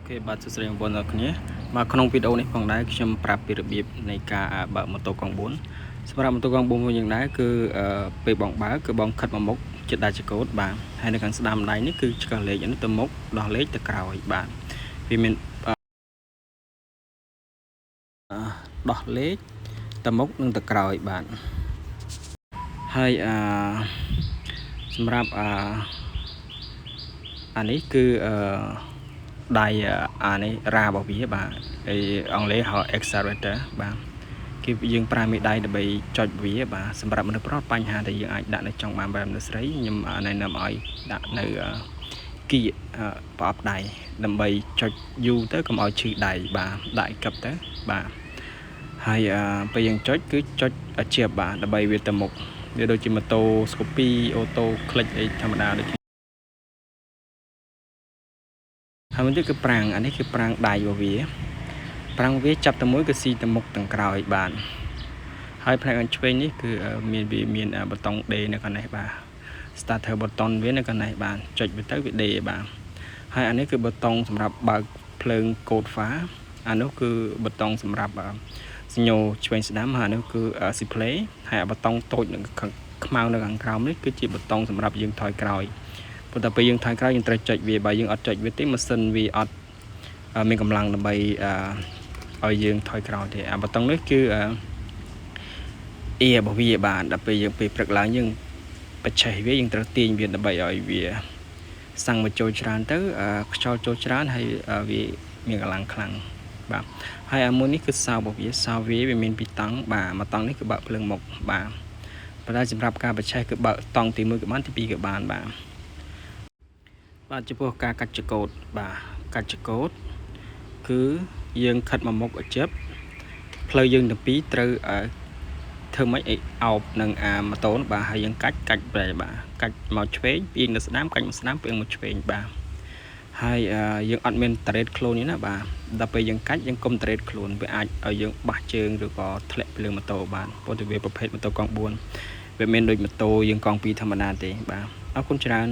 គេបាទសួស្តីបងប្អូនទាំងគ្នាមកក្នុងវីដេអូនេះផងដែរខ្ញុំប្រាប់ពីរបៀបនៃការបើកម៉ូតូកង់4សម្រាប់ម៉ូតូកង់4មួយយ៉ាងដែរគឺពេលបងបើកគឺបងខិតមកមុខចិត្តដាច់ចកូតបាទហើយនៅខាងស្ដាំដៃនេះគឺឆ្កឹះលេខនេះទៅមុខដោះលេខទៅក្រោយបាទវាមានដោះលេខទៅមុខនិងទៅក្រោយបាទហើយសម្រាប់អានេះគឺដៃអានេះរ៉ារបស់វាបាទហើយអង់គ្លេសហៅ accelerator បាទគេយើងប្រើមេដៃដើម្បីចុចវាបាទសម្រាប់មនុស្សប្រុសបញ្ហាដែលយើងអាចដាក់នៅចុងបានបែបមនុស្សស្រីខ្ញុំណែនាំឲ្យដាក់នៅគីប្រអប់ដៃដើម្បីចុចយូរទៅកុំឲ្យឈឺដៃបាទដាក់ឲ្យកឹបទៅបាទហើយពេលយើងចុចគឺចុចឲ្យជាប់បាទដើម្បីវាទៅមុខវាដូចជាម៉ូតូស្គូពីអូតូคลิกអីធម្មតាដូចហើយមួយទៀតគឺប្រាំងអានេះគឺប្រាំងដៃរបស់វាប្រាំងវាចាប់ទៅមួយគឺស៊ីទៅមុខទាំងក្រោយបាទហើយផ្នែកខាងឆ្វេងនេះគឺមានប៊ូតុងដេនៅខាងនេះបាទ starter ប៊ូតុនវានៅខាងនេះបាទចុចវាទៅវាដេបាទហើយអានេះគឺប៊ូតុងសម្រាប់បើកភ្លើងកូដហ្វាអានោះគឺប៊ូតុងសម្រាប់សញ្ញោឆ្វេងស្ដាំហើយអានោះគឺ display ហើយប៊ូតុងតូចនៅខ្មៅនៅខាងក្រោមនេះគឺជាប៊ូតុងសម្រាប់យើងថយក្រោយប៉ុន្តែពេលយើងថយក្រោយយើងត្រូវចុចវាបើយើងអត់ចុចវាទេម៉ាស៊ីនវាអត់មានកម្លាំងដើម្បីឲ្យយើងថយក្រោយទេអាប៊ូតុងនេះគឺអៀរបស់វាបាទដល់ពេលយើងពេលព្រឹកឡើងយើងបច្ចេកវាយើងត្រូវទាញវាដើម្បីឲ្យវាសាំងមកចូលច្រើនទៅខ្យល់ចូលច្រើនហើយវាមានកម្លាំងខ្លាំងបាទហើយអាមួយនេះគឺសោរបស់វាសោវាមានពីរតង់បាទមួយតង់នេះគឺបើកភ្លើងមុខបាទប៉ុន្តែសម្រាប់ការបច្ចេកគឺបើកតង់ទី1ក៏បានទី2ក៏បានបាទចំពោះការកាត់ចកូតបាទកាត់ចកូតគឺយើងខិតមកមុខឲ្យជិបផ្លូវយើងទាំងពីរត្រូវធ្វើម៉េចឲ្យអោបនឹងម៉ូតូបាទហើយយើងកាច់បែបបាទកាច់មកឆ្វេងពីនៅស្ដាំកាច់មកស្ដាំពីមកឆ្វេងបាទហើយយើងអត់មានត្រេតខ្លួននេះណាបាទដល់ពេលយើងកាច់យើងកុំត្រេតខ្លួនវាអាចឲ្យយើងបះជើងឬក៏ធ្លាក់ពីលើម៉ូតូបានព្រោះតែវាប្រភេទម៉ូតូកង់4វាមានដូចម៉ូតូយើងកង់2ធម្មតាទេបាទអរគុណច្រើន